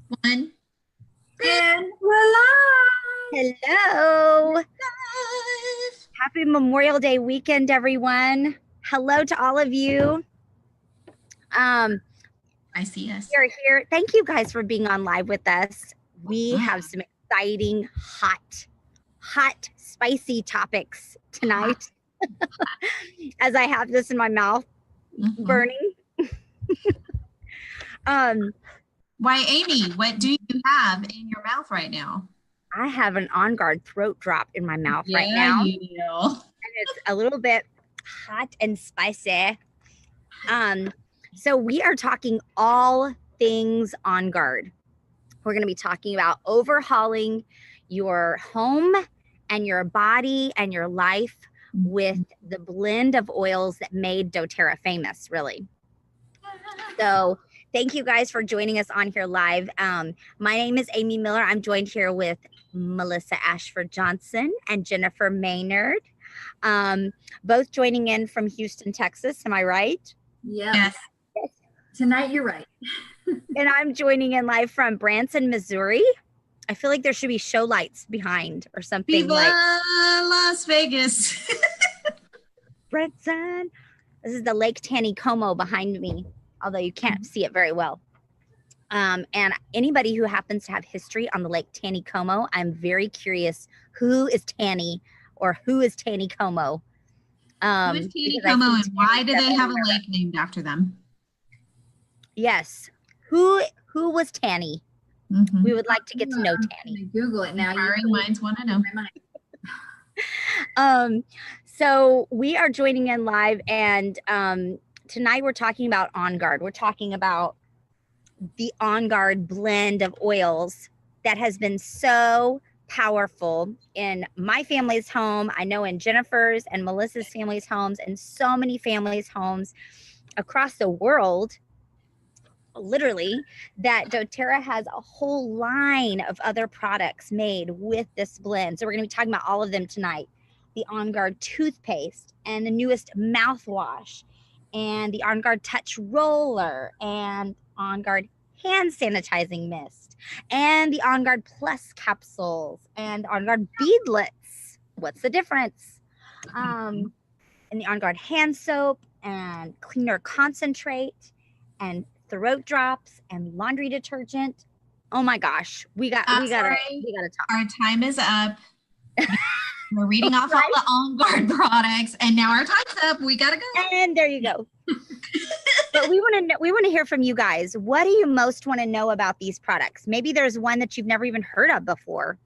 One. And we're live. Hello. Live. Happy Memorial Day weekend, everyone. Hello to all of you. I see us. You're here. Thank you guys for being on live with us. We have some exciting, hot, spicy topics tonight. As I have this in my mouth, burning. Why, Amy, what do you have in your mouth right now? I have an On Guard throat drop in my mouth right Yeah, now. you do. And it's a little bit hot and spicy. So we are talking all things On Guard. We're going to be talking about overhauling your home and your body and your life with the blend of oils that made doTERRA famous, really. So thank you guys for joining us on here live. My name is Amy Miller. I'm joined here with Melissa Ashford Johnson and Jennifer Maynard, both joining in from Houston, Texas. Am I right? Yes. Tonight, you're right. And I'm joining in live from Branson, Missouri. I feel like there should be show lights behind or something. Viva like Las Vegas. Branson. This is the Lake Taneycomo behind me, although you can't see it very well. And anybody who happens to have history on the Lake Taneycomo, I'm very curious who is Taney or who is Taneycomo. Who is Taneycomo and why do they have a lake named after them? Yes. Who was Tanny? We would like to get to know Tanny. Google it now. Inquiring minds want to know. So we are joining in live, and tonight we're talking about On Guard. We're talking about the On Guard blend of oils that has been so powerful in my family's home. I know in Jennifer's and Melissa's family's homes, and so many families' homes across the world. Literally, that doTERRA has a whole line of other products made with this blend. So we're going to be talking about all of them tonight. The On Guard toothpaste and the newest mouthwash and the On Guard touch roller and On Guard hand sanitizing mist and the On Guard plus capsules and On Guard beadlets. What's the difference? And the On Guard hand soap and cleaner concentrate and throat drops and laundry detergent. Oh my gosh, we gotta talk. Our time is up. We're reading off all the On Guard products, and now our time's up. We gotta go. And there you go. But we want to hear from you guys. What do you most want to know about these products? Maybe there's one that you've never even heard of before,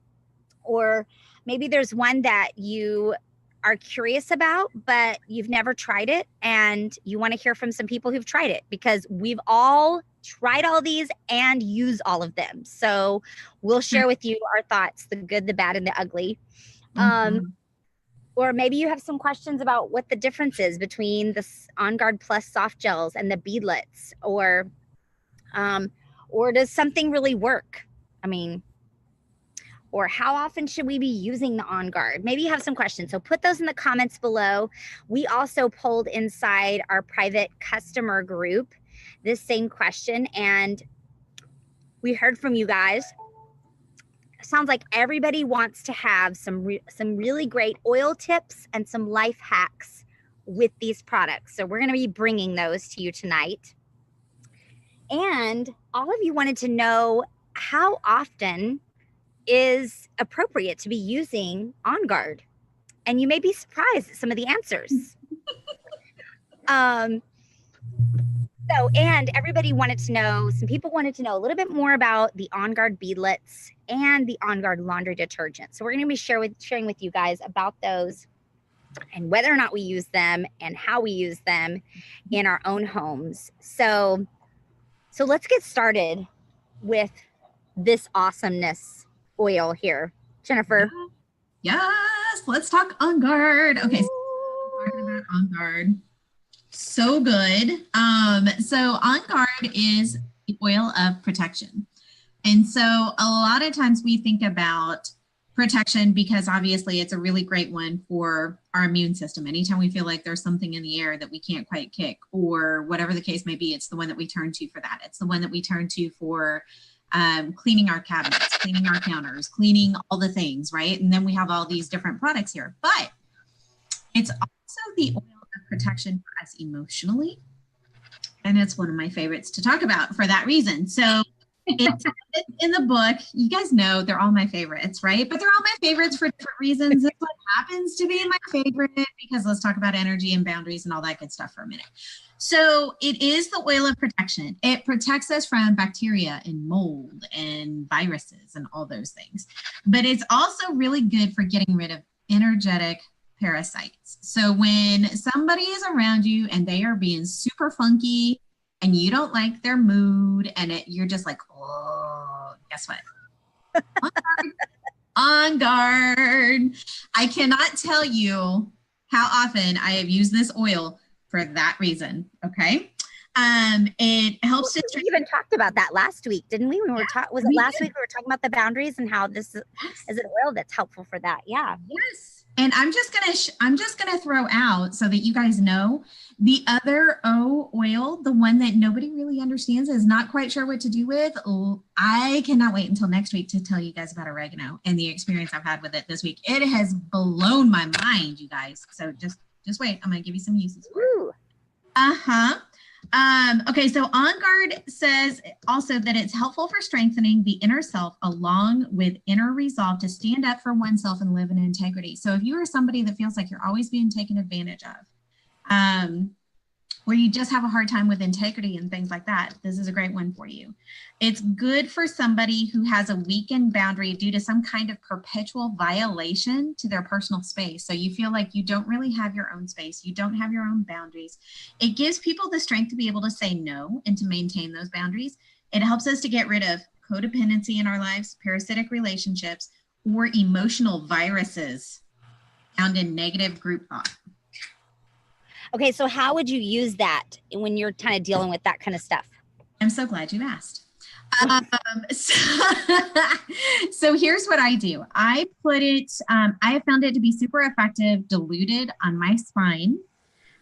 or maybe there's one that you are curious about, but you've never tried it and you want to hear from some people who've tried it, because we've all tried all these and use all of them. So we'll share with you our thoughts, the good, the bad, and the ugly. Or maybe you have some questions about what the difference is between the On Guard Plus soft gels and the beadlets, or does something really work? I mean, or how often should we be using the On Guard? Maybe you have some questions. So put those in the comments below. We also polled inside our private customer group this same question, and we heard from you guys. Sounds like everybody wants to have some really great oil tips and some life hacks with these products. So we're going to be bringing those to you tonight. And all of you wanted to know how often is appropriate to be using On Guard, and you may be surprised at some of the answers. And everybody wanted to know, some people wanted to know a little bit more about the On Guard beadlets and the On Guard laundry detergent. So we're going to be sharing with you guys about those and whether or not we use them and how we use them in our own homes. So let's get started with this awesomeness oil here. Jennifer. Yes, let's talk On Guard. Okay, so talking about On Guard. So good. So On Guard is the oil of protection. And so a lot of times we think about protection because obviously it's a really great one for our immune system. Anytime we feel like there's something in the air that we can't quite kick or whatever the case may be, it's the one that we turn to for that. It's the one that we turn to for cleaning our cabinets, cleaning our counters, cleaning all the things, right? And then we have all these different products here. But it's also the oil of protection for us emotionally. And it's one of my favorites to talk about for that reason. So it's in the book. You guys know they're all my favorites, right? But they're all my favorites for different reasons. This one happens to be my favorite because let's talk about energy and boundaries and all that good stuff for a minute. So it is the oil of protection. It protects us from bacteria and mold and viruses and all those things. But it's also really good for getting rid of energetic parasites. So when somebody is around you and they are being super funky and you don't like their mood and you're just like, oh, guess what? On guard. I cannot tell you how often I have used this oil for that reason. Okay. It helps We even talked about that last week, didn't we? When we were was it last week we were talking about the boundaries and how this is an oil that's helpful for that? Yeah. Yes. And I'm just gonna throw out so that you guys know the other O oil, the one that nobody really understands, is not quite sure what to do with. I cannot wait until next week to tell you guys about oregano and the experience I've had with it this week. It has blown my mind, you guys. So just wait. I'm gonna give you some uses for it. Uh-huh. Okay, so On Guard says also that it's helpful for strengthening the inner self along with inner resolve to stand up for oneself and live in integrity. So if you are somebody that feels like you're always being taken advantage of, where you just have a hard time with integrity and things like that, this is a great one for you. It's good for somebody who has a weakened boundary due to some kind of perpetual violation to their personal space. So you feel like you don't really have your own space. You don't have your own boundaries. It gives people the strength to be able to say no and to maintain those boundaries. It helps us to get rid of codependency in our lives, parasitic relationships, or emotional viruses found in negative group thought. Okay, so how would you use that when you're kind of dealing with that kind of stuff? I'm so glad you asked. So here's what I do. I put it, I have found it to be super effective diluted on my spine.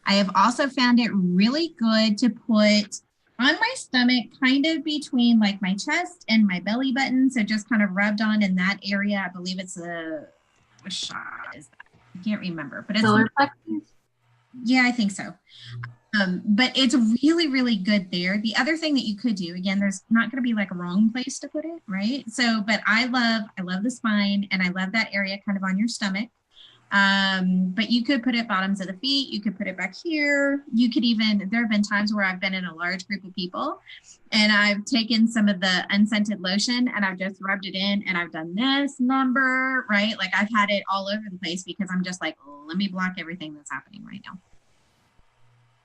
I have also found it really good to put on my stomach, kind of between like my chest and my belly button. So just kind of rubbed on in that area. I believe it's what shot is that? I can't remember, but it's solar plexus. Yeah, I think so. But it's really, really good there. The other thing that you could do, again, there's not going to be like a wrong place to put it, right? So, but I love the spine and I love that area kind of on your stomach. But you could put it bottoms of the feet. You could put it back here. You could even, there have been times where I've been in a large group of people and I've taken some of the unscented lotion and I've just rubbed it in and I've done this number, right? Like I've had it all over the place because I'm just like, oh, let me block everything that's happening right now.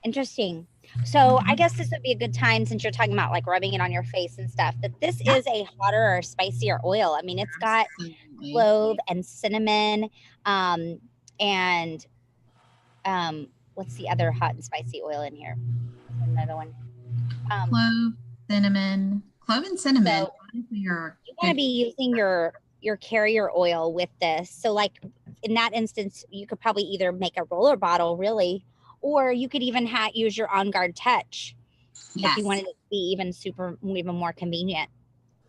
Interesting. So I guess this would be a good time, since you're talking about like rubbing it on your face and stuff, that this is a hotter or spicier oil. I mean, it's got clove and cinnamon, and what's the other hot and spicy oil in here? Another one. Clove and cinnamon. So you're going to be using your carrier oil with this. So like in that instance, you could probably either make a roller bottle, really, or you could even use your On Guard Touch if you wanted it to be even more convenient.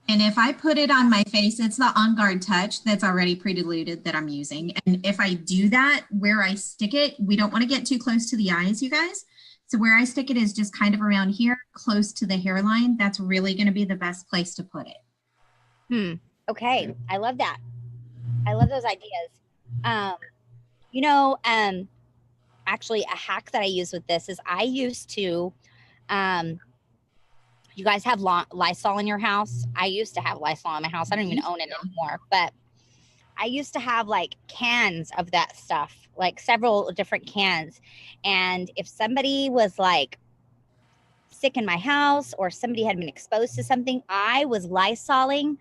And if I put it on my face, it's the On Guard Touch that's already pre-diluted that I'm using. And if I do that, where I stick it, we don't want to get too close to the eyes, you guys. So where I stick it is just kind of around here, close to the hairline. That's really going to be the best place to put it. Okay. I love that. I love those ideas. Actually a hack that I use with this is I used to, you guys have Lysol in your house? I used to have Lysol in my house. I don't even own it anymore, but I used to have like cans of that stuff, like several different cans. And if somebody was like sick in my house or somebody had been exposed to something, I was Lysoling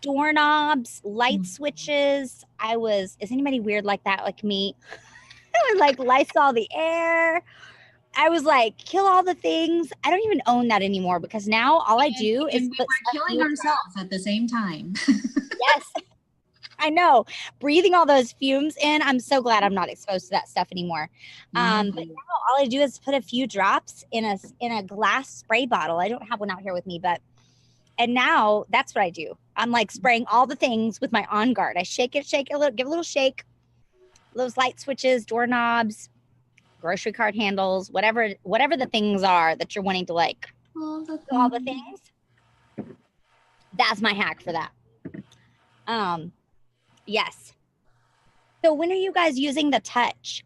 doorknobs, light switches. Is anybody weird like that, like me? I would like Lysol the air. I was like, kill all the things. I don't even own that anymore because now all I do is we were killing ourselves at the same time. Yes, I know. Breathing all those fumes in. I'm so glad I'm not exposed to that stuff anymore. But now all I do is put a few drops in a glass spray bottle. I don't have one out here with me, but And now that's what I do. I'm like spraying all the things with my On Guard. I shake it a little, give a little shake, those light switches, doorknobs, grocery cart handles, whatever the things are that you're wanting to like, all the things. That's my hack for that. Yes. So when are you guys using the touch?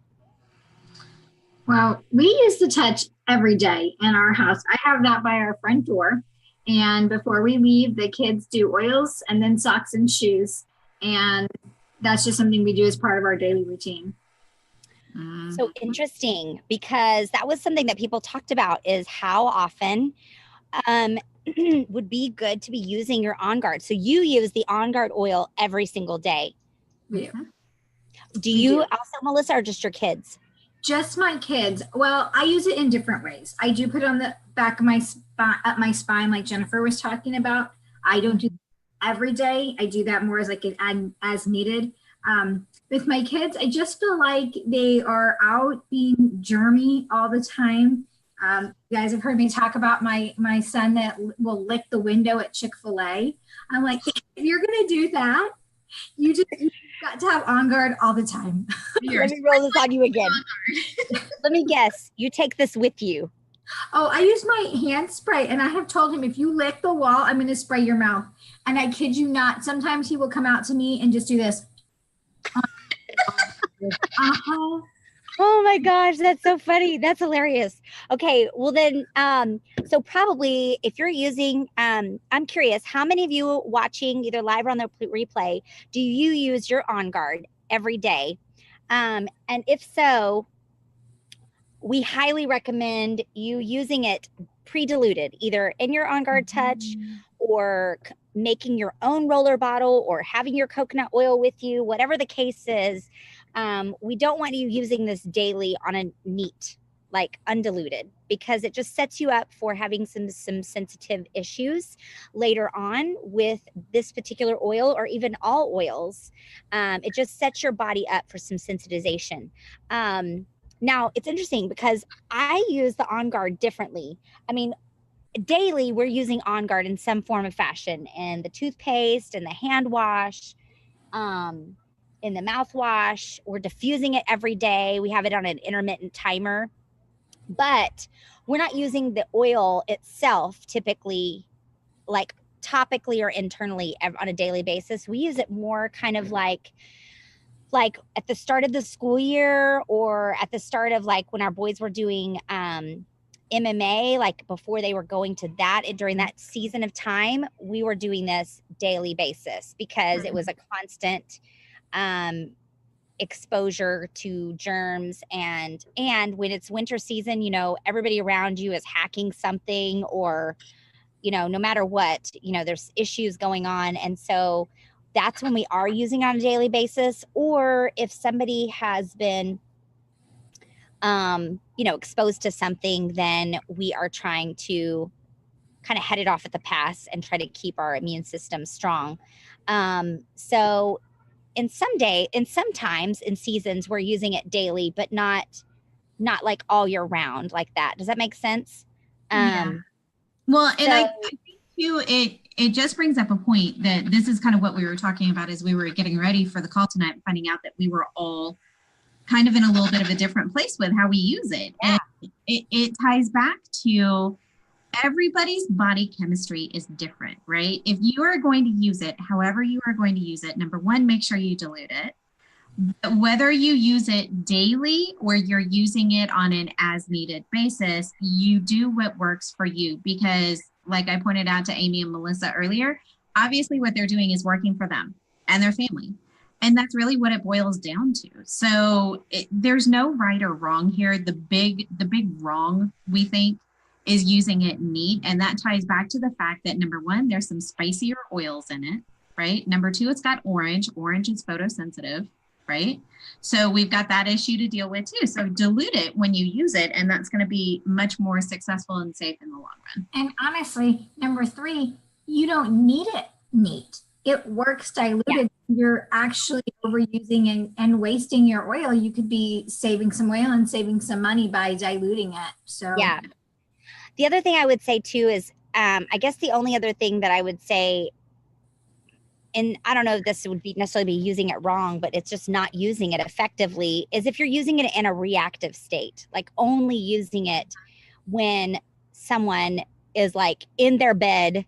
Well, we use the touch every day in our house. I have that by our front door. And before we leave, the kids do oils and then socks and shoes. And that's just something we do as part of our daily routine. So interesting, because that was something that people talked about, is how often would be good to be using your On Guard. So you use the On Guard oil every single day. Yeah. Do you also, Melissa, or just your kids? Just my kids. Well, I use it in different ways. I do put it on the back of my spine, up my spine, like Jennifer was talking about. I don't do that every day. I do that more as like as needed. With my kids, I just feel like they are out being germy all the time. You guys have heard me talk about my son that will lick the window at Chick-fil-A. I'm like, if you're gonna do that, you've got to have On Guard all the time. Let me roll this on you again. Let me guess. You take this with you. Oh, I use my hand spray, and I have told him, if you lick the wall, I'm going to spray your mouth. And I kid you not, sometimes he will come out to me and just do this. Oh my gosh, that's so funny. That's hilarious. Okay, well then, so probably if you're using, I'm curious, how many of you watching either live or on the replay, do you use your On Guard every day? And if so, we highly recommend you using it pre-diluted, either in your On Guard touch or making your own roller bottle or having your coconut oil with you, whatever the case is. We don't want you using this daily on a neat, like undiluted, because it just sets you up for having some sensitive issues later on with this particular oil, or even all oils. It just sets your body up for some sensitization. Now it's interesting because I use the On Guard differently. I mean, daily we're using On Guard in some form of fashion, and the toothpaste and the hand wash, in the mouthwash. We're diffusing it every day. We have it on an intermittent timer, but we're not using the oil itself typically, like topically or internally on a daily basis. We use it more kind of like at the start of the school year, or at the start of like when our boys were doing MMA, like before they were going to that, during that season of time, we were doing this daily basis because it was a constant exposure to germs, and when it's winter season, you know, everybody around you is hacking something, or, you know, no matter what, you know, there's issues going on. And so that's when we are using it on a daily basis. Or if somebody has been you know, exposed to something, then we are trying to kind of head it off at the pass and try to keep our immune system strong. So sometimes in seasons we're using it daily, but not like all year round like that. Does that make sense? Yeah. Well, and I think too, it just brings up a point that this is kind of what we were talking about as we were getting ready for the call tonight, finding out that we were all kind of in a little bit of a different place with how we use it. Yeah. And it ties back to everybody's body chemistry is different, right? If you are going to use it, however you are going to use it, number one, make sure you dilute it. But whether you use it daily or you're using it on an as needed basis, you do what works for you, because like I pointed out to Amy and Melissa earlier, obviously what they're doing is working for them and their family. And that's really what it boils down to. So there's no right or wrong here. The big wrong, we think, is using it neat. And that ties back to the fact that, number one, there's some spicier oils in it, right? Number two, it's got orange. Orange is photosensitive, right? So we've got that issue to deal with too. So dilute it when you use it, and that's going to be much more successful and safe in the long run. And honestly, number three, you don't need it neat. It works diluted. Yeah. You're actually overusing and wasting your oil. You could be saving some oil and saving some money by diluting it. So yeah. The other thing I would say too is I guess the only other thing that I would say, and I don't know if this would be necessarily be using it wrong, but it's just not using it effectively, is if you're using it in a reactive state, like only using it when someone is like in their bed,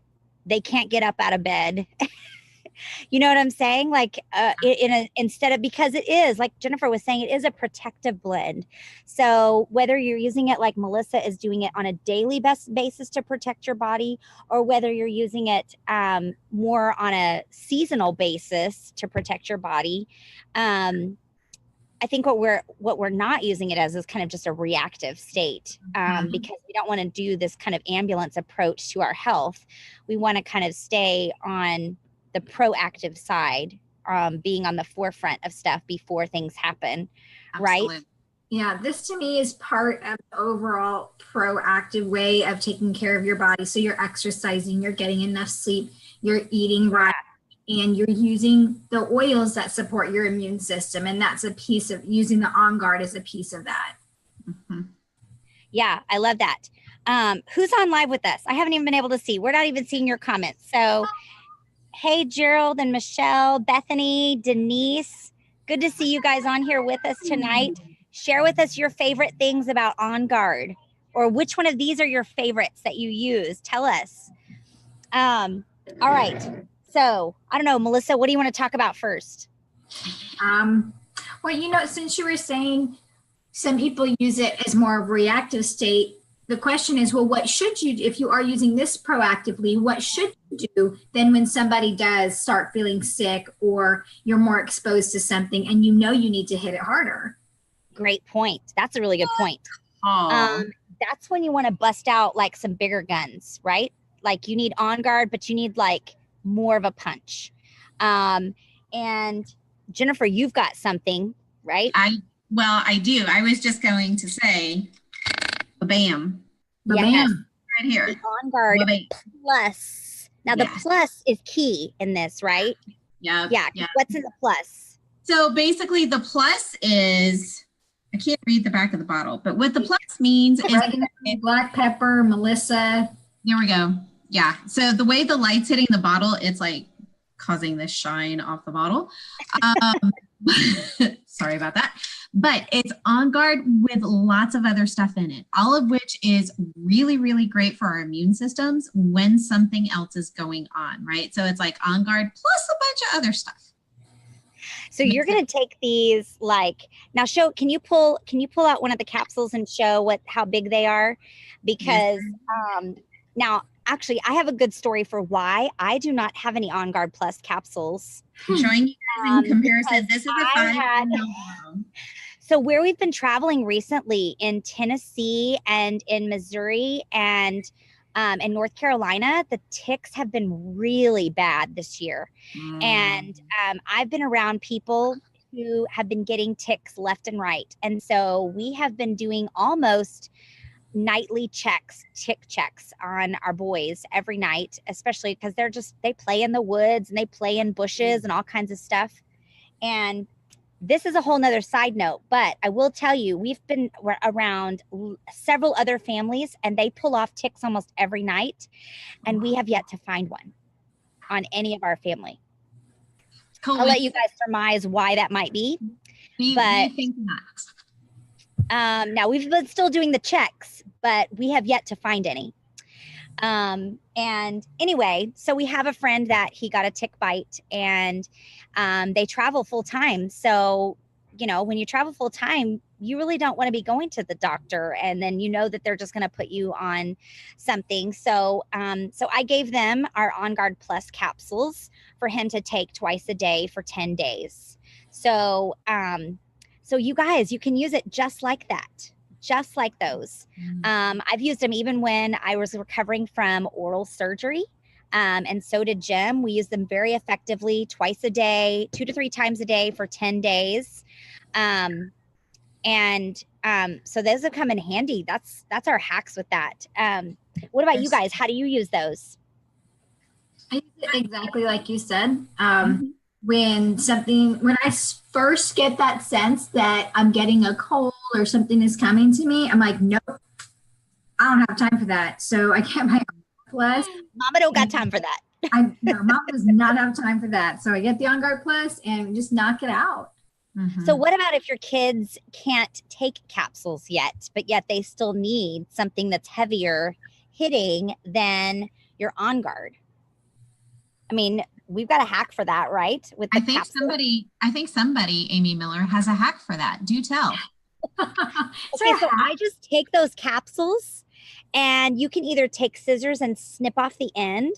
they can't get up out of bed. You know what I'm saying? Like instead of, because it is, like Jennifer was saying, it is a protective blend. So whether you're using it like Melissa is doing it on a daily basis to protect your body, or whether you're using it more on a seasonal basis to protect your body, I think what we're not using it as is kind of just a reactive state, because we don't want to do this kind of ambulance approach to our health. We want to kind of stay on the proactive side, being on the forefront of stuff before things happen. Absolutely. Right? Yeah, this to me is part of the overall proactive way of taking care of your body. So you're exercising, you're getting enough sleep, you're eating right, and you're using the oils that support your immune system. And that's a piece of using the On Guard is a piece of that. Mm-hmm. Yeah, I love that. Who's on live with us? I haven't even been able to see. We're not even seeing your comments. So hey, Gerald and Michelle, Bethany, Denise, good to see you guys on here with us tonight. Share with us your favorite things about On Guard, or which one of these are your favorites that you use. Tell us. All right. So I don't know, Melissa, what do you want to talk about first? Well, you know, since you were saying some people use it as more of a reactive state, the question is, well, what should you do if you are using this proactively? What should you do then when somebody does start feeling sick, or you're more exposed to something and you know you need to hit it harder? Great point. That's a really good point. That's when you want to bust out like some bigger guns, right? Like you need On Guard, but you need like more of a punch. And Jennifer, you've got something, right? I do. I was just going to say, bam. Yes. Right here. The On Guard Plus. Now the plus is key in this, right? Yeah. Yeah. What's in the plus? So basically the plus is, I can't read the back of the bottle, but what the plus means is black pepper, Melissa. There we go. Yeah. So the way the light's hitting the bottle, it's like causing this shine off the bottle. Sorry about that. But it's On Guard with lots of other stuff in it, all of which is really, really great for our immune systems when something else is going on, right? So it's like On Guard plus a bunch of other stuff. So you're going to take these now can you pull out one of the capsules and show how big they are? Because now actually I have a good story for why I do not have any On Guard Plus capsules. I'm showing you guys in comparison. This is a 5 bottle. So where we've been traveling recently in Tennessee and in Missouri and in North Carolina, the ticks have been really bad this year. And I've been around people who have been getting ticks left and right. And so we have been doing almost nightly tick checks on our boys every night, especially because they play in the woods and they play in bushes and all kinds of stuff. And this is a whole nother side note, but I will tell you, we're around several other families and they pull off ticks almost every night. And we have yet to find one on any of our family. Cool. I'll let you guys surmise why that might be. We think not. Now we've been still doing the checks, but we have yet to find any. And anyway, so we have a friend that he got a tick bite and they travel full time. So, you know, when you travel full time, you really don't want to be going to the doctor and then you know that they're just going to put you on something. So, so I gave them our On Guard Plus capsules for him to take twice a day for 10 days. So, so you guys, you can use it just like that. Just like those. I've used them even when I was recovering from oral surgery. And so did Jim. We use them very effectively twice a day, 2 to 3 times a day for 10 days. So those have come in handy. That's our hacks with that. What about you guys? How do you use those? I use it exactly like you said. When I first get that sense that I'm getting a cold or something is coming to me, I'm like, nope, I don't have time for that. So I get my Plus. Mama don't got time for that. No, Mom does not have time for that. So I get the On Guard Plus and just knock it out. So what about if your kids can't take capsules yet, but yet they still need something that's heavier hitting than your On Guard? I mean, we've got a hack for that, right? With the I think somebody, Amy Miller, has a hack for that. Do tell. Okay, so I just take those capsules and you can either take scissors and snip off the end,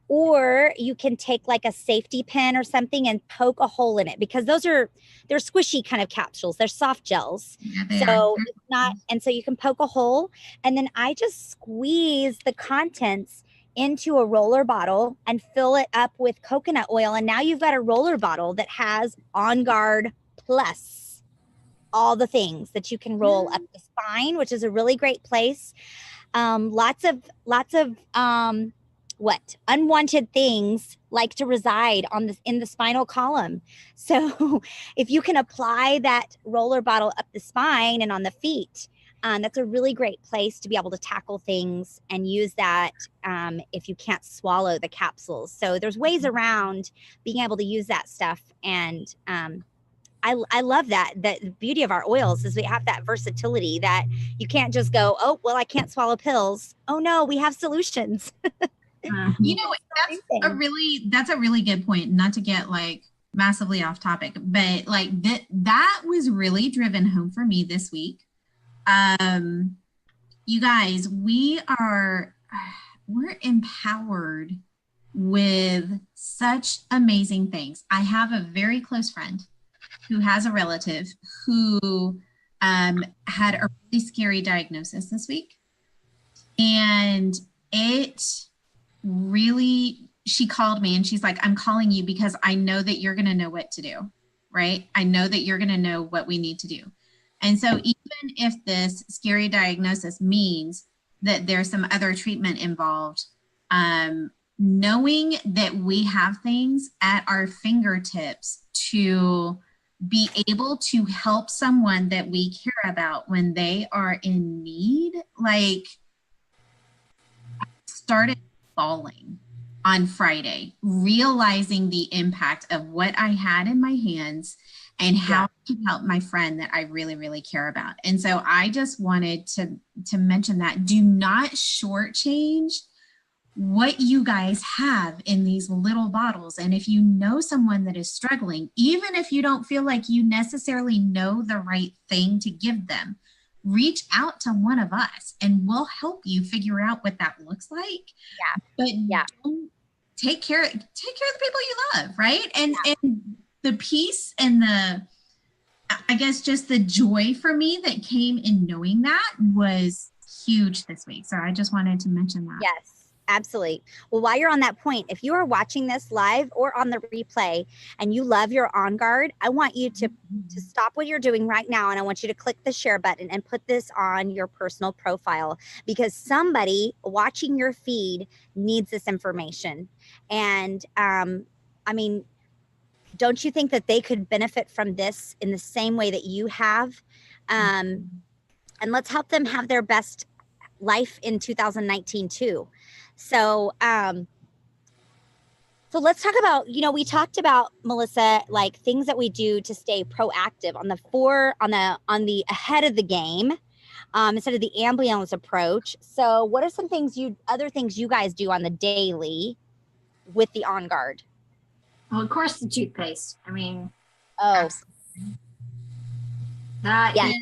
or you can take like a safety pin or something and poke a hole in it, because they're squishy kind of capsules. They're soft gels. Yeah, so it's not, and so you can poke a hole, and then I just squeeze the contents into a roller bottle and fill it up with coconut oil. And now you've got a roller bottle that has On Guard Plus, all the things that you can roll up the spine, which is a really great place. Lots of unwanted things like to reside in the spinal column. So if you can apply that roller bottle up the spine and on the feet, that's a really great place to be able to tackle things and use that if you can't swallow the capsules. So there's ways around being able to use that stuff. And I love that. The beauty of our oils is we have that versatility that you can't just go, oh, well, I can't swallow pills. Oh no, we have solutions. You know, that's a really good point. Not to get like massively off topic, but like that was really driven home for me this week. You guys, we're empowered with such amazing things. I have a very close friend who has a relative who had a really scary diagnosis this week. And she called me and she's like, I'm calling you because I know that you're going to know what to do, right? I know that you're going to know what we need to do. And so even if this scary diagnosis means that there's some other treatment involved, knowing that we have things at our fingertips to be able to help someone that we care about when they are in need, like I started bawling on Friday, realizing the impact of what I had in my hands and how I can help my friend that I really, really care about. And so I just wanted to mention that. Do not shortchange what you guys have in these little bottles. And if you know someone that is struggling, even if you don't feel like you necessarily know the right thing to give them, reach out to one of us and we'll help you figure out what that looks like. But don't take care of the people you love, right? And the peace and I guess just the joy for me that came in knowing that was huge this week. So I just wanted to mention that. Yes. Absolutely. Well, while you're on that point, if you are watching this live or on the replay and you love your On Guard, I want you to stop what you're doing right now. And I want you to click the share button and put this on your personal profile, because somebody watching your feed needs this information. And I mean, don't you think that they could benefit from this in the same way that you have? And let's help them have their best life in 2019 too. So, so let's talk about, we talked about, Melissa, like things that we do to stay proactive on the ahead of the game, instead of the ambulance approach. So what are some other things you guys do on the daily with the On Guard? Well, of course, the toothpaste. I mean, absolutely. That is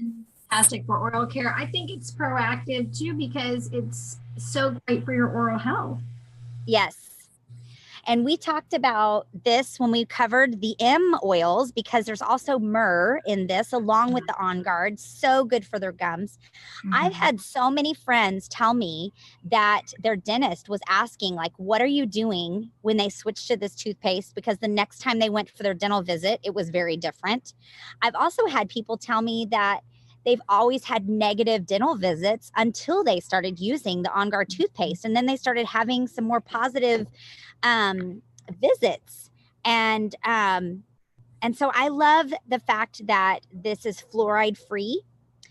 fantastic for oral care. I think it's proactive too, because it's so great for your oral health. Yes. And we talked about this when we covered the M oils, because there's also myrrh in this along with the On Guard. So good for their gums. I've had so many friends tell me that their dentist was asking, like, what are you doing when they switched to this toothpaste? Because the next time they went for their dental visit, it was very different. I've also had people tell me that they've always had negative dental visits until they started using the On Guard toothpaste. And then they started having some more positive visits. And so I love the fact that this is fluoride free,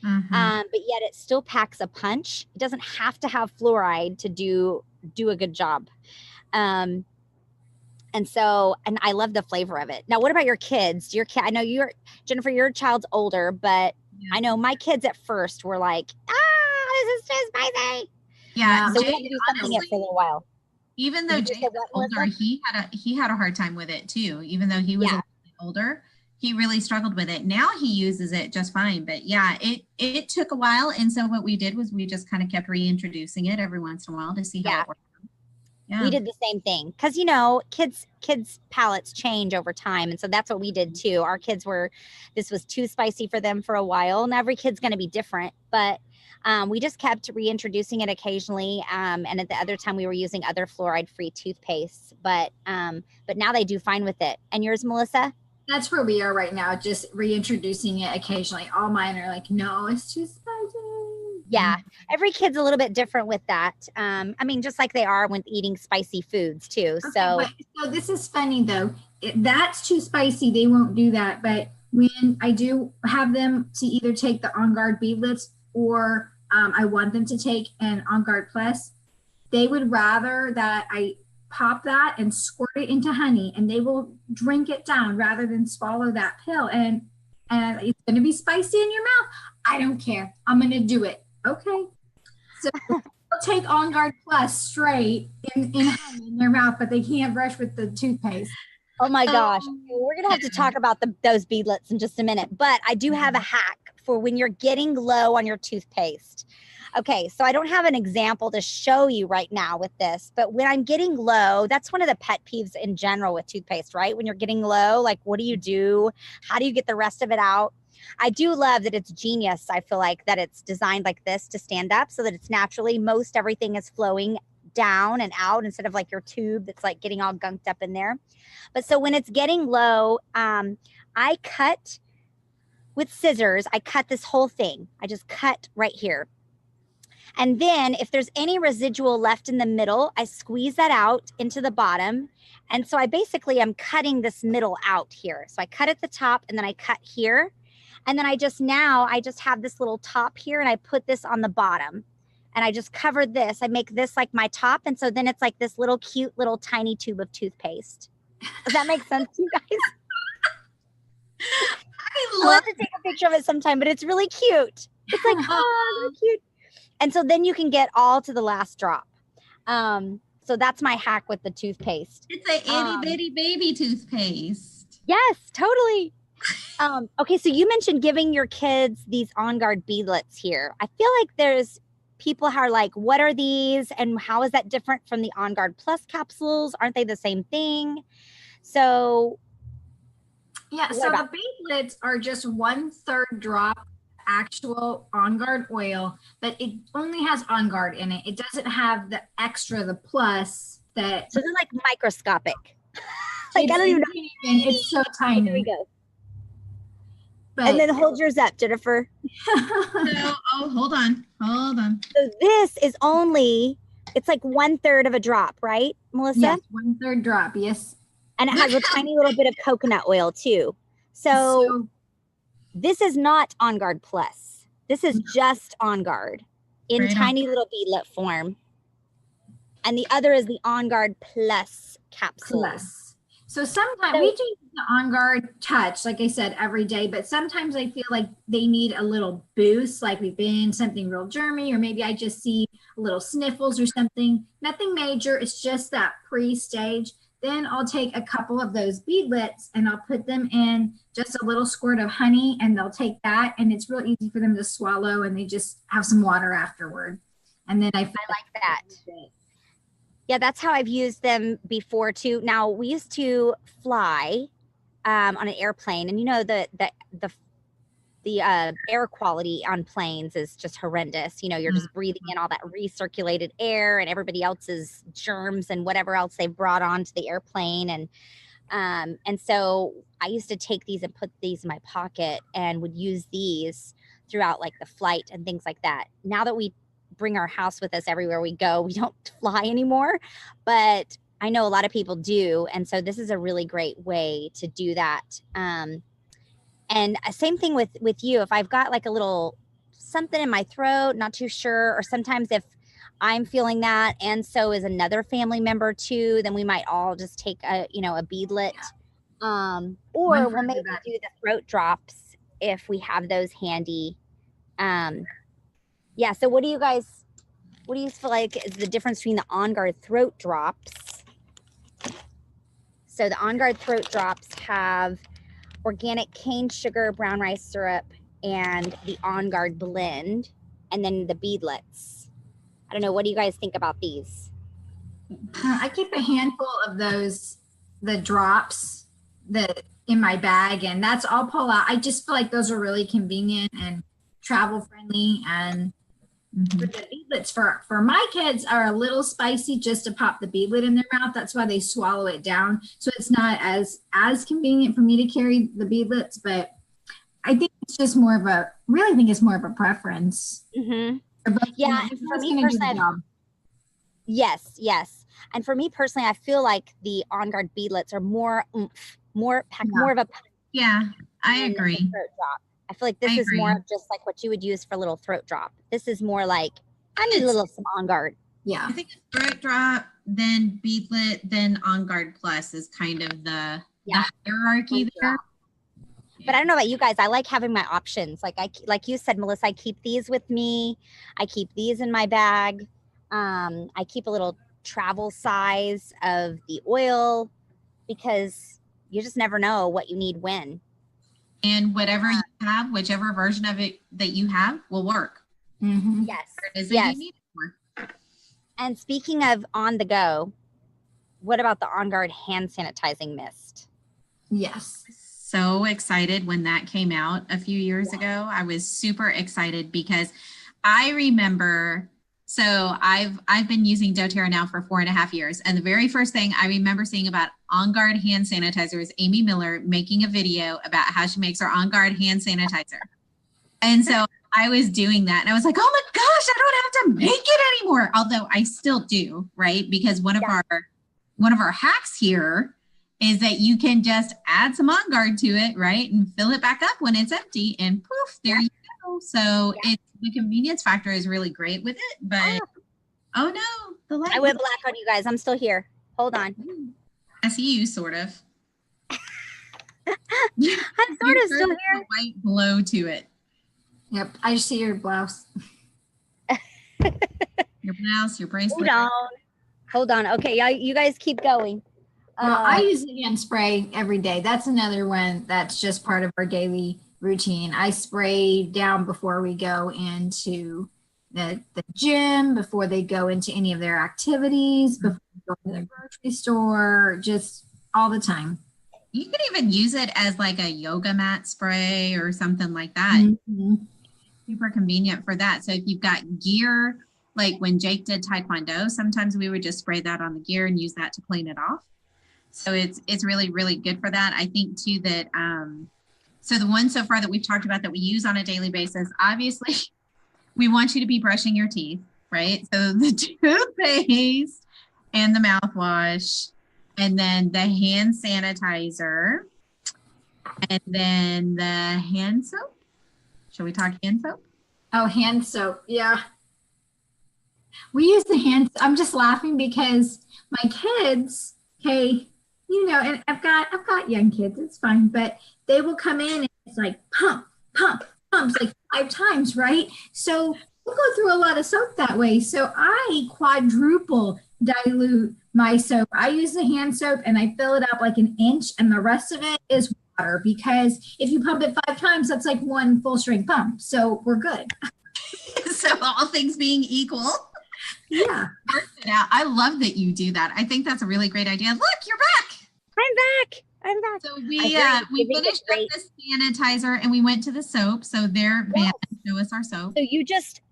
but yet it still packs a punch. It doesn't have to have fluoride to do do a good job. And I love the flavor of it. Now, what about your kids? I know Jennifer, your child's older, but I know my kids at first were like, this is too spicy. Yeah. So we had to do something for a little while. Even though Jay was older, he had a hard time with it too. Even though he was a little bit older, he really struggled with it. Now he uses it just fine. But yeah, it took a while. And so what we did was we just kind of kept reintroducing it every once in a while to see how it worked. Yeah. We did the same thing because, kids' palates change over time. And so that's what we did too. Our kids this was too spicy for them for a while, and every kid's going to be different. But we just kept reintroducing it occasionally. And at the other time we were using other fluoride-free toothpastes. But now they do fine with it. And yours, Melissa? That's where we are right now, just reintroducing it occasionally. All mine are like, no, it's too spicy. Yeah, every kid's a little bit different with that. Just like they are with eating spicy foods too. Okay, so this is funny though. If that's too spicy, they won't do that. But when I do have them to either take the On Guard beadlets or I want them to take an On Guard Plus, they would rather that I pop that and squirt it into honey, and they will drink it down rather than swallow that pill. And it's going to be spicy in your mouth. I don't care. I'm going to do it. Okay. So they'll take On Guard Plus straight in their mouth, but they can't brush with the toothpaste. Oh my gosh. We're going to have to talk about those beadlets in just a minute, but I do have a hack for when you're getting low on your toothpaste. Okay, so I don't have an example to show you right now with this, but when I'm getting low, that's one of the pet peeves in general with toothpaste, right? When you're getting low, like what do you do? How do you get the rest of it out? I do love that it's genius. I feel like that it's designed like this to stand up so that it's naturally, most everything is flowing down and out instead of like your tube that's like getting all gunked up in there. But so when it's getting low, I cut with scissors, I cut this whole thing. I just cut right here. And then if there's any residual left in the middle, I squeeze that out into the bottom. And so I'm cutting this middle out here. So I cut at the top and then I cut here. And then I just have this little top here and I put this on the bottom and I just cover this. I make this like my top. And so then it's like this little cute little tiny tube of toothpaste. Does that make sense to you guys? I'll have to take a picture of it sometime, but it's really cute. It's like, really cute. And so then you can get all to the last drop. So that's my hack with the toothpaste. It's a itty bitty baby toothpaste. Yes, totally. Okay, so you mentioned giving your kids these On Guard beadlets here. I feel like there's people who are like, what are these? And how is that different from the On Guard Plus capsules? Aren't they the same thing? So yeah, so the beadlets are just 1/3 drop actual On Guard oil, but it only has On Guard in it. It doesn't have the extra, the plus that. So they're like microscopic. Like I don't even know. It's so tiny. There we go. But, and then hold yours up, Jennifer. Hold on. So this is it's like 1/3 of a drop, right, Melissa? Yes, 1/3 drop, yes. And it has a tiny little bit of coconut oil too. So this is not On Guard Plus. This is just On Guard in tiny little beadlet form. And the other is the On Guard Plus capsule. So sometimes we do the On Guard Touch, like I said, every day, but sometimes I feel like they need a little boost, like we've been in something real germy, or maybe I just see a little sniffles or something. Nothing major. It's just that pre-stage. Then I'll take a couple of those beadlets and I'll put them in just a little squirt of honey, and they'll take that, and it's real easy for them to swallow, and they just have some water afterward. And then I like that. Yeah, that's how I've used them before too. Now we used to fly on an airplane, and the air quality on planes is just horrendous. You're just breathing in all that recirculated air and everybody else's germs and whatever else they brought onto the airplane. And so I used to take these and put these in my pocket and would use these throughout like the flight and things like that. Now that we bring our house with us everywhere we go, we don't fly anymore, but I know a lot of people do. And so this is a really great way to do that. And same thing with you. If I've got like a little something in my throat, not too sure, or sometimes if I'm feeling that, and so is another family member too. Then we might all just take a beadlet, or we'll maybe do the throat drops if we have those handy. Yeah. So what do you feel like is the difference between the On Guard throat drops? So the On Guard throat drops have organic cane sugar, brown rice syrup, and the On Guard blend, and then the beadlets. I don't know. What do you guys think about these? I keep a handful of the drops in my bag, and that's I'll pull out. I just feel like those are really convenient and travel friendly. And for the beadlets for my kids are a little spicy just to pop the beadlet in their mouth. That's why they swallow it down. So it's not as convenient for me to carry the beadlets, but I think it's just more of a preference. Mm-hmm. Yeah, and for me personally, yes. And for me personally, I feel like the On Guard beadlets are more oomph, more of a. Yeah, I agree. Throat drop. I feel like this is more of just like what you would use for a little throat drop. This is more like I need a little some On Guard. Yeah, I think a throat drop, then beadlet, then On Guard Plus is kind of the hierarchy there. But I don't know about you guys. I like having my options. Like you said, Melissa, I keep these with me. I keep these in my bag. I keep a little travel size of the oil because you just never know what you need when. And whatever you have, whichever version of it that you have will work. Mm-hmm. Yes. You need it for. And speaking of on the go, what about the On Guard hand sanitizing mist? Yes. So excited when that came out a few years ago. I was super excited because I remember, so I've been using doTERRA now for 4.5 years. And the very first thing I remember seeing about On Guard hand sanitizer is Amy Miller making a video about how she makes her On Guard hand sanitizer. And so I was doing that and I was like, oh my gosh, I don't have to make it anymore. Although I still do, right? Because one of our hacks here is that you can just add some On Guard to it, right? And fill it back up when it's empty and poof, there you go. So the convenience factor is really great with it, but oh no, the light. I went black on you guys. I'm still here. Hold on. I see you sort of. I'm sort of still here. A white glow to it. Yep, I see your blouse. Your blouse, your bracelet. Hold on. Okay, you guys keep going. I use the hand spray every day. That's another one that's just part of our daily routine. I spray down before we go into the gym, before they go into any of their activities, before they go to the grocery store, just all the time. You could even use it as like a yoga mat spray or something like that. Mm-hmm. Super convenient for that. So if you've got gear, like when Jake did Taekwondo, sometimes we would just spray that on the gear and use that to clean it off. So it's really, really good for that. I think too that, so the one so far that we've talked about that we use on a daily basis, obviously we want you to be brushing your teeth, right? So the toothpaste and the mouthwash, and then the hand sanitizer, and then the hand soap. Shall we talk hand soap? Oh, hand soap. Yeah. We use the hand. I'm just laughing because my kids, okay, you know, and I've got young kids, it's fine, but they will come in and it's like pumps like 5 times, right? So we'll go through a lot of soap that way. So I quadruple dilute my soap. I use the hand soap and I fill it up like an inch and the rest of it is water, because if you pump it 5 times, that's like 1 full strength pump. So we're good. So all things being equal. Yeah. I love that you do that. I think that's a really great idea. Look, you're back. I'm back. So we finished up the sanitizer and we went to the soap. So there, Van, show us our soap.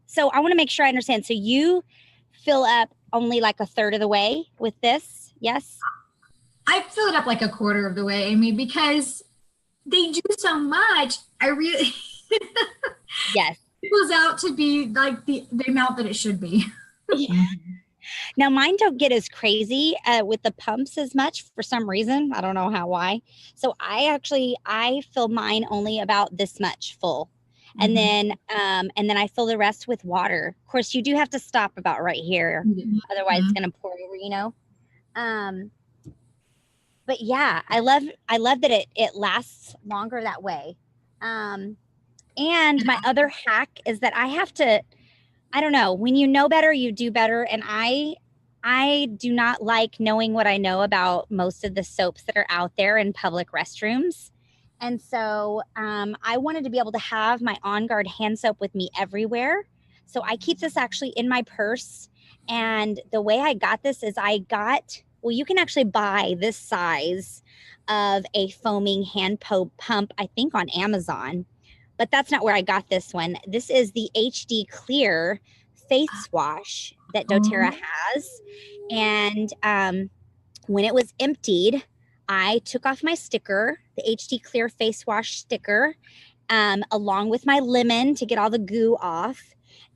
So I want to make sure I understand. So you fill up only like 1/3 of the way with this, yes? I fill it up like 1/4 of the way, Amy, because they do so much. I really yes. It goes out to be like the amount that it should be. Yeah. Now mine don't get as crazy with the pumps as much for some reason. I don't know why. So I fill mine only about this much full. And then I fill the rest with water. Of course, you do have to stop about right here. Otherwise it's gonna pour over, you know. But yeah, I love that it lasts longer that way. And my other hack is that I have to, I don't know, when you know better, you do better. And I do not like knowing what I know about most of the soaps that are out there in public restrooms. And so I wanted to be able to have my On Guard hand soap with me everywhere. So I keep this actually in my purse. And the way I got this is well, you can actually buy this size of a foaming hand pump, I think on Amazon, but that's not where I got this one. This is the HD Clear face wash that doTERRA has. And when it was emptied, I took off my sticker, the HD Clear face wash sticker, along with my lemon to get all the goo off.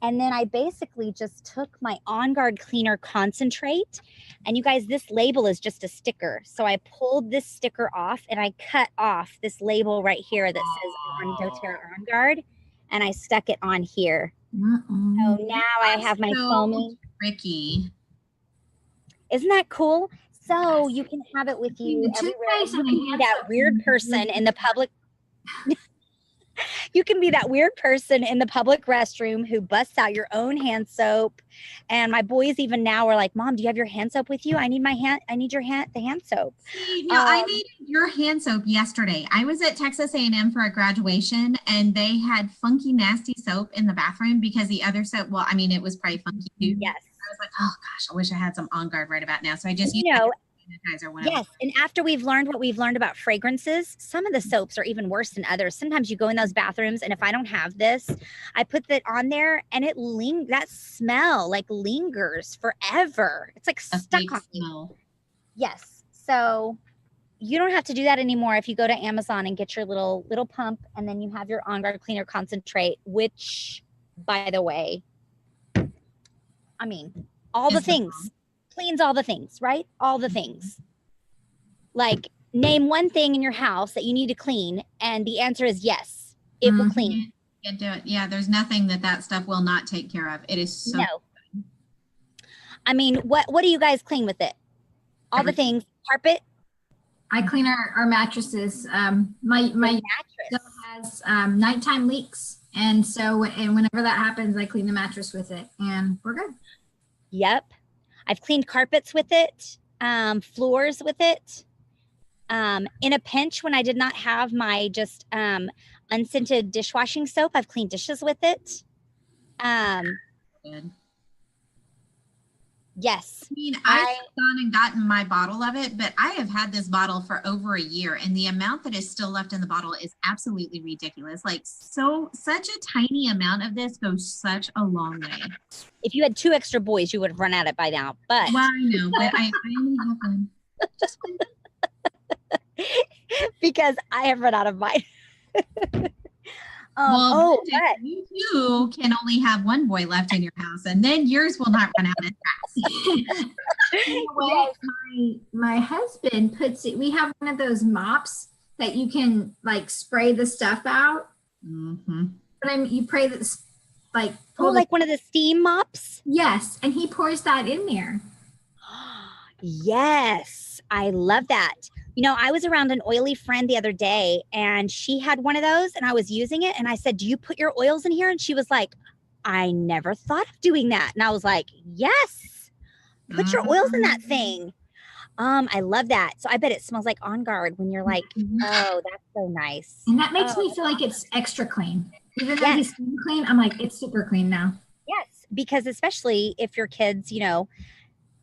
And then I basically just took my On Guard cleaner concentrate. And you guys, this label is just a sticker. So I pulled this sticker off and I cut off this label right here that says on doTERRA On Guard. And I stuck it on here. So now I have my foaming. Tricky. Isn't that cool? So you can have it with you everywhere. You can be that weird person in the public. You can be that weird person in the public restroom who busts out your own hand soap. And my boys even now are like, Mom, do you have your hand soap with you? I need the hand soap. I needed your hand soap yesterday. I was at Texas A&M for a graduation and they had funky, nasty soap in the bathroom because the other soap, well, I mean, it was probably funky too. Yes. I was like, oh gosh, I wish I had some On Guard right about now. So I just sanitizer. Yes, and after we've learned what we've learned about fragrances, some of the soaps are even worse than others. Sometimes you go in those bathrooms, and if I don't have this, I put that on there, and that smell like lingers forever. It's like stuck on you. Yes, so you don't have to do that anymore if you go to Amazon and get your little pump, and then you have your On Guard cleaner concentrate, which, by the way, I mean, all the things. Cleans all the things, right? All the things. Like, name one thing in your house that you need to clean, and the answer is yes, it will clean. You can do it. Yeah, there's nothing that stuff will not take care of. It is so good. I mean, what do you guys clean with it? All the things. Carpet? I clean our mattresses. My mattress still has nighttime leaks, and whenever that happens, I clean the mattress with it, and we're good. Yep. I've cleaned carpets with it, floors with it. In a pinch, when I did not have my just unscented dishwashing soap, I've cleaned dishes with it. Good. Yes. I mean, I've gone and gotten my bottle of it, but I have had this bottle for over a year, and the amount that is still left in the bottle is absolutely ridiculous. Like, such a tiny amount of this goes such a long way. If you had 2 extra boys, you would have run out of it by now. But well, I know, but I only have one. Just one. Because I have run out of mine. You too can only have one boy left in your house, and then yours will not run out as fast. My husband puts it. We have one of those mops that you can like spray the stuff out. But you pray this like like one of the steam mops. Yes, and he pours that in there. Yes, I love that. You know, I was around an oily friend the other day and she had one of those and I was using it and I said, do you put your oils in here? And she was like, I never thought of doing that. And I was like, yes, put your oils in that thing. I love that. So I bet it smells like On Guard when you're like, oh, that's so nice. And that makes me feel like it's extra clean. Even though he's clean, I'm like, it's super clean now. Yes, because especially if your kids, you know,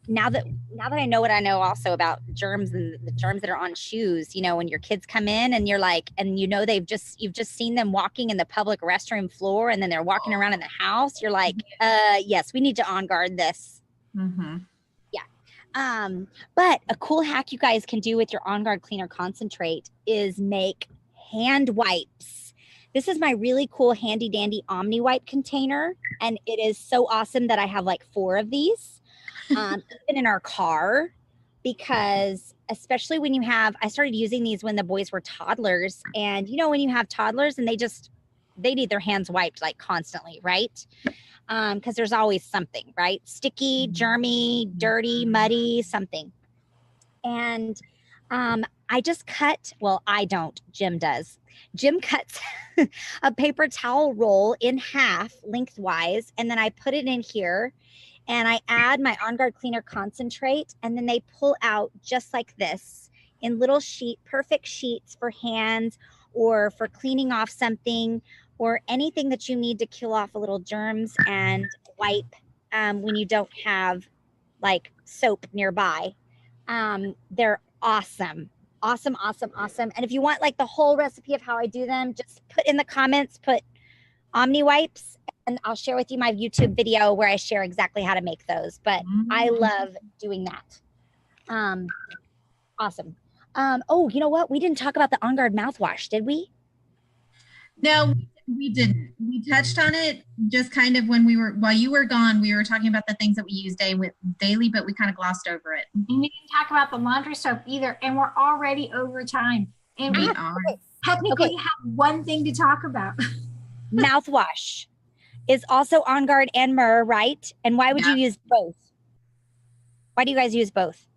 now that I know what I know also about germs and the germs that are on shoes, you know, when your kids come in and you're like, and you know, you've just seen them walking in the public restroom floor and then they're walking around in the house. You're like, yes, we need to On Guard this. Yeah. But a cool hack you guys can do with your On Guard cleaner concentrate is make hand wipes. This is my really cool handy dandy Omni wipe container. And it is so awesome that I have like 4 of these. Even in our car, because especially when I started using these when the boys were toddlers, and you know, when you have toddlers and they need their hands wiped like constantly, right? Because there's always something, right? Sticky, germy, dirty, muddy, something. And I just cut, well, I don't, Jim does. Jim cuts a paper towel roll in half lengthwise, and then I put it in here and I add my On Guard Cleaner concentrate, and then they pull out just like this in little perfect sheets for hands or for cleaning off something or anything that you need to kill off a little germs and wipe when you don't have like soap nearby. They're awesome. Awesome, awesome, awesome. And if you want like the whole recipe of how I do them, just put in the comments, put Omni wipes, and I'll share with you my YouTube video where I share exactly how to make those. But I love doing that. Awesome. Oh, you know what? We didn't talk about the On Guard mouthwash, did we? No, we didn't. We touched on it just kind of when while you were gone, we were talking about the things that we use daily, but we kind of glossed over it. And we didn't talk about the laundry soap either. And we're already over time. And we technically have one thing to talk about. Mouthwash is also On Guard and Myrrh, right? And why would you use both? Why do you guys use both?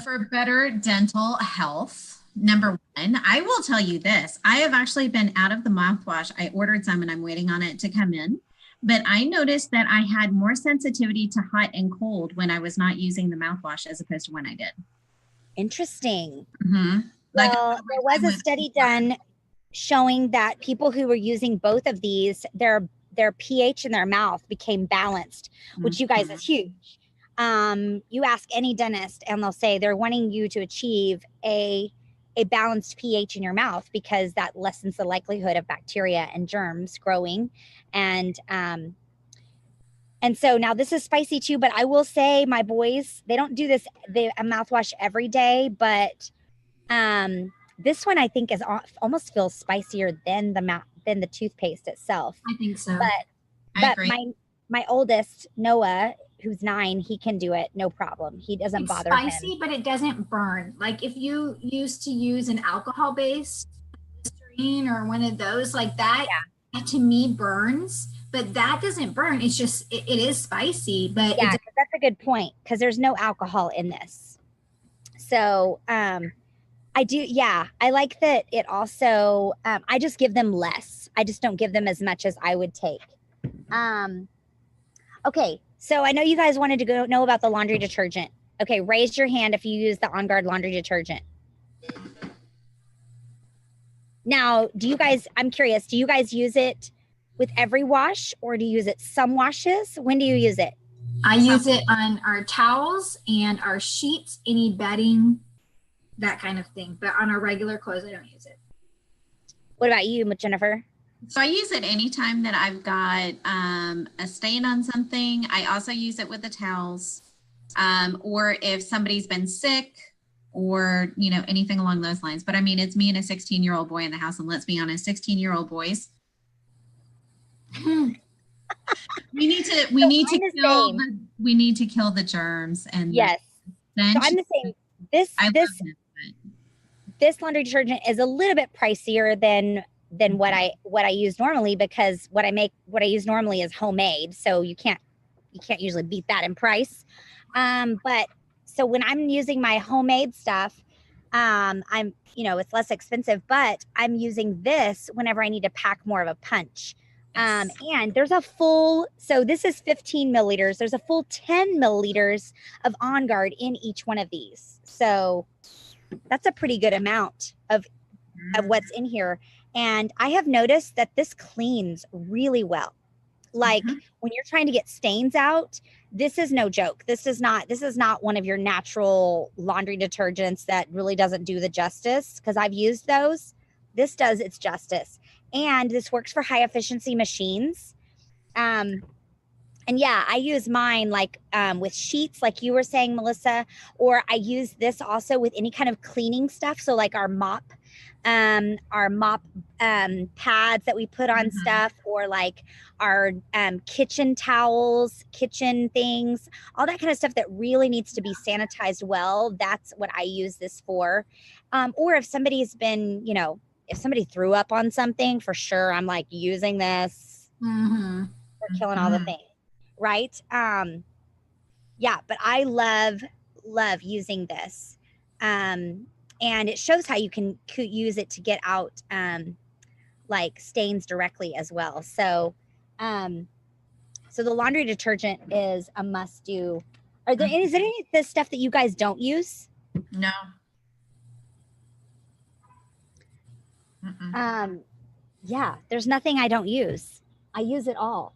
For better dental health. Number one, I will tell you this. I have actually been out of the mouthwash. I ordered some and I'm waiting on it to come in. But I noticed that I had more sensitivity to hot and cold when I was not using the mouthwash as opposed to when I did. Interesting. Mm-hmm. Well, there was a study done showing that people who were using both of these, their pH in their mouth became balanced, which you guys is huge. You ask any dentist and they'll say they're wanting you to achieve a balanced pH in your mouth because that lessens the likelihood of bacteria and germs growing. And so now this is spicy too, but I will say my boys, they don't do this, a mouthwash every day, but this one I think is almost feels spicier than the toothpaste itself. I think so. But my oldest, Noah, who's 9, he can do it, no problem. He doesn't bother him. It's spicy, but it doesn't burn. Like if you used to use an alcohol-based Listerine or one of those like that, that to me burns. But that doesn't burn. It's just it is spicy. But yeah, that's a good point because there's no alcohol in this. So I do. Yeah, I like that. It also I just give them less. I just don't give them as much as I would take. Okay. So I know you guys wanted to know about the laundry detergent. Okay, raise your hand if you use the On Guard laundry detergent. Now, I'm curious, do you guys use it with every wash or do you use it some washes? When do you use it? I use it on our towels and our sheets, any bedding, that kind of thing. But on our regular clothes, I don't use it. What about you, Jennifer? So I use it anytime that I've got a stain on something. I also use it with the towels, or if somebody's been sick or, anything along those lines. But I mean, it's me and a 16-year-old boy in the house. And let's be honest, 16-year-old boys. we need to kill the germs. And yes. So I'm the same. This laundry detergent is a little bit pricier than what I use normally because what I use normally is homemade. So you can't usually beat that in price. But so when I'm using my homemade stuff, it's less expensive, but I'm using this whenever I need to pack more of a punch. Yes. And there's so this is 15 milliliters. There's a full 10 milliliters of On Guard in each one of these. So that's a pretty good amount of what's in here. And I have noticed that this cleans really well. Like when you're trying to get stains out, this is no joke. This is not one of your natural laundry detergents that really doesn't do the justice because I've used those. This does its justice. And this works for high efficiency machines. And yeah, I use mine like with sheets, like you were saying, Melissa, or I use this also with any kind of cleaning stuff. So like our mop pads that we put on stuff, or like our kitchen towels, kitchen things, all that kind of stuff that really needs to be sanitized well. That's what I use this for. Or if somebody's been, if somebody threw up on something, for sure, I'm like using this. Mm-hmm. We're killing all the things, right? Yeah, but I love using this. And it shows how you can use it to get out like stains directly as well. So so the laundry detergent is a must do. Is there any of this stuff that you guys don't use? No. Yeah, there's nothing I don't use. I use it all.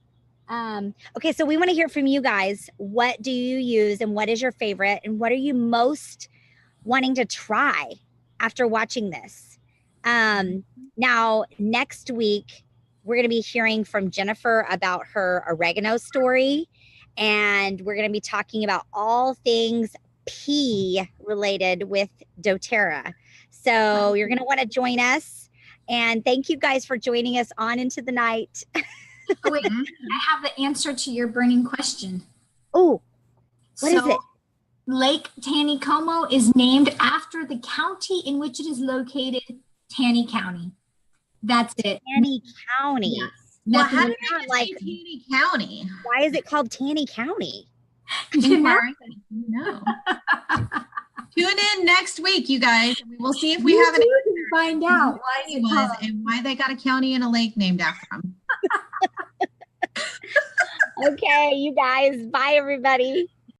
Okay, so we want to hear from you guys. What do you use and what is your favorite and what are you most wanting to try after watching this? Now, next week, we're going to be hearing from Jennifer about her oregano story, and we're going to be talking about all things pea related with doTERRA. So you're going to want to join us. And thank you guys for joining us on into the night. Oh, wait, I have the answer to your burning question. Oh, what is it? Lake Taneycomo is named after the county in which it is located, Taney County. That's it. Taney County. Yes. Well, how did I like Taney County? Why is it called Taney County? No. Tune in next week, you guys. We will see if we have an answer. Find out why it was and why they got a county and a lake named after them. Okay, you guys. Bye, everybody.